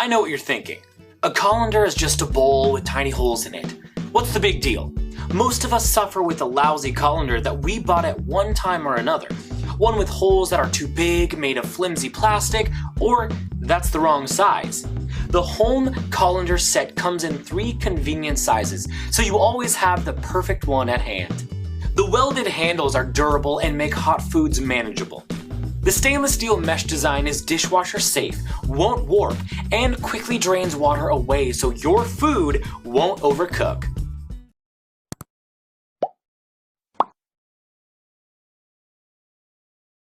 I know what you're thinking. A colander is just a bowl with tiny holes in it. What's the big deal? Most of us suffer with a lousy colander that we bought at one time or another. One with holes that are too big, made of flimsy plastic, or that's the wrong size. The home colander set comes in 3 convenient sizes, so you always have the perfect one at hand. The welded handles are durable and make hot foods manageable. The stainless steel mesh design is dishwasher safe, won't warp, and quickly drains water away so your food won't overcook.